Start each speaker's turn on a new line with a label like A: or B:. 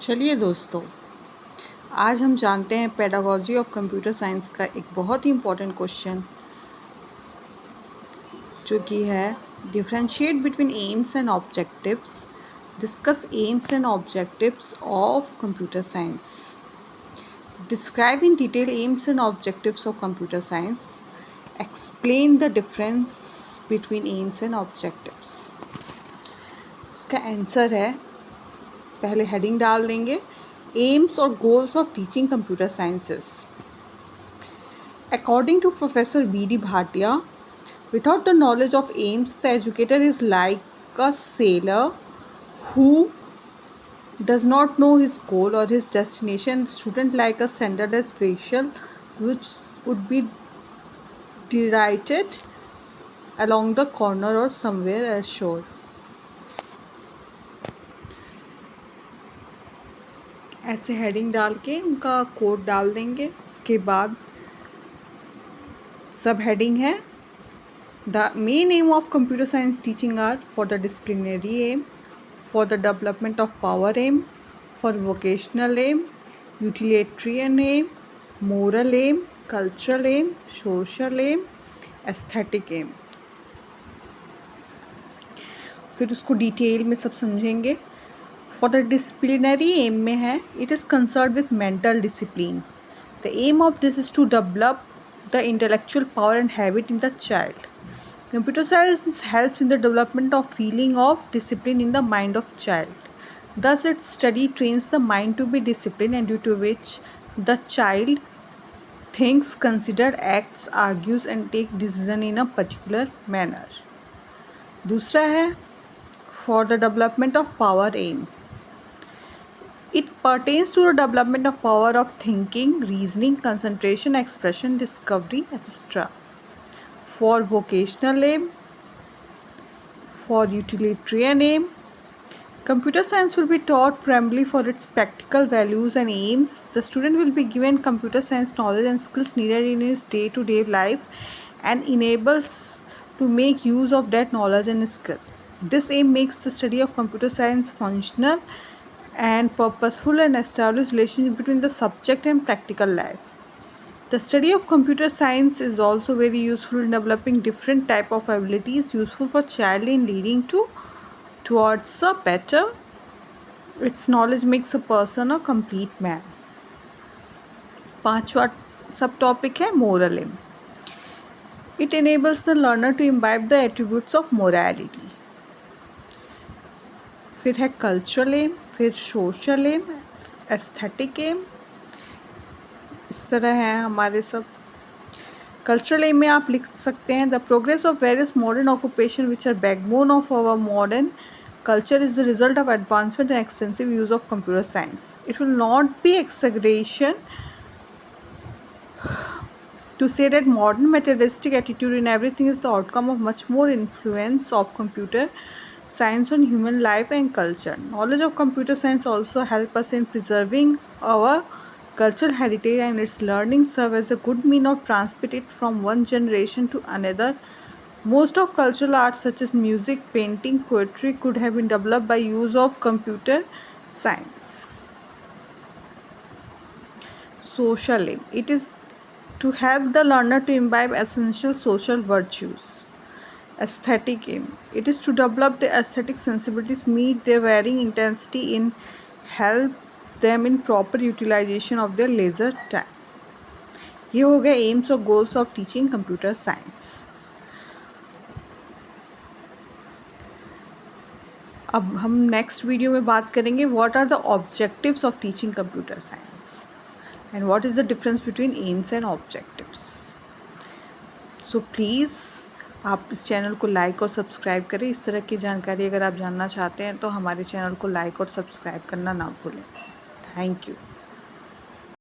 A: चलिए दोस्तों, आज हम जानते हैं पेडागोजी ऑफ कंप्यूटर साइंस का एक बहुत ही इम्पोर्टेंट क्वेश्चन जो कि है differentiate between aims and objectives, discuss AIIMS and objectives of computer science, describe in detail AIIMS and objectives of computer science, explain the difference between aims and objectives. उसका answer है, पहले heading डाल देंगे, AIIMS और goals of teaching computer sciences. According to Professor B.D. Bhatia, without the knowledge of aims, the educator is like a sailor who does not know his goal or his destination. The student like a centerless vessel which would be directed along the corner or somewhere ashore. ऐसे heading डाल के उनका code डाल देंगे। उसके बाद सब heading है, the main aim of computer science teaching are for the disciplinary aim, for the development of power aim, for vocational aim, utilitarian aim, moral aim, cultural aim, social aim, aesthetic aim। फिर उसको detail में सब समझेंगे। For the disciplinary aim में है, it is concern with mental discipline. The aim of this is to develop the intellectual power and habit in the child. Computer science helps in the development of feeling of discipline in the mind of child. Thus, its study trains the mind to be disciplined, and due to which the child thinks, considers, acts, argues, and takes decision in a particular manner. दूसरा है for the development of power aim. It pertains to the development of power of thinking, reasoning, concentration, expression, discovery, etc. For vocational aim, for utilitarian aim, computer science will be taught primarily for its practical values and aims. The student will be given computer science knowledge and skills needed in his day-to-day life and enables to make use of that knowledge and skill. This aim makes the study of computer science functional and purposeful and establish relationship between the subject and practical life. The study of computer science is also very useful in developing different type of abilities useful for child in leading towards a better. Its knowledge makes a person a complete man. पांचवा sub topic है moral aim. It enables the learner to imbibe the attributes of morality. फिर है cultural M, फिर social M, aesthetic M, इस तरह है हमारे सब। कल्चरल एम में आप लिख सकते हैं, the progress of various modern occupation which are backbone of our modern culture is the result of advancement and extensive use of computer science. It will not be exaggeration to say that modern materialistic attitude in everything is the outcome of much more influence of computer science on human life and culture. Knowledge of computer science also help us in preserving our cultural heritage, and its learning serve as a good mean of transmit it from one generation to another. Most of cultural arts such as music, painting, poetry could have been developed by use of computer science. Social aim. It is to help the learner to imbibe essential social virtues. Aesthetic aim. It is to develop the aesthetic sensibilities, meet their varying intensity in help them in proper utilization of their leisure time. ये हो गए aims और goals of teaching computer science. अब हम next video में बात करेंगे what are the objectives of teaching computer science and what is the difference between aims and objectives. So please आप इस चैनल को लाइक और सब्सक्राइब करें। इस तरह की जानकारी अगर आप जानना चाहते हैं तो हमारे चैनल को लाइक और सब्सक्राइब करना ना भूलें। Thank you.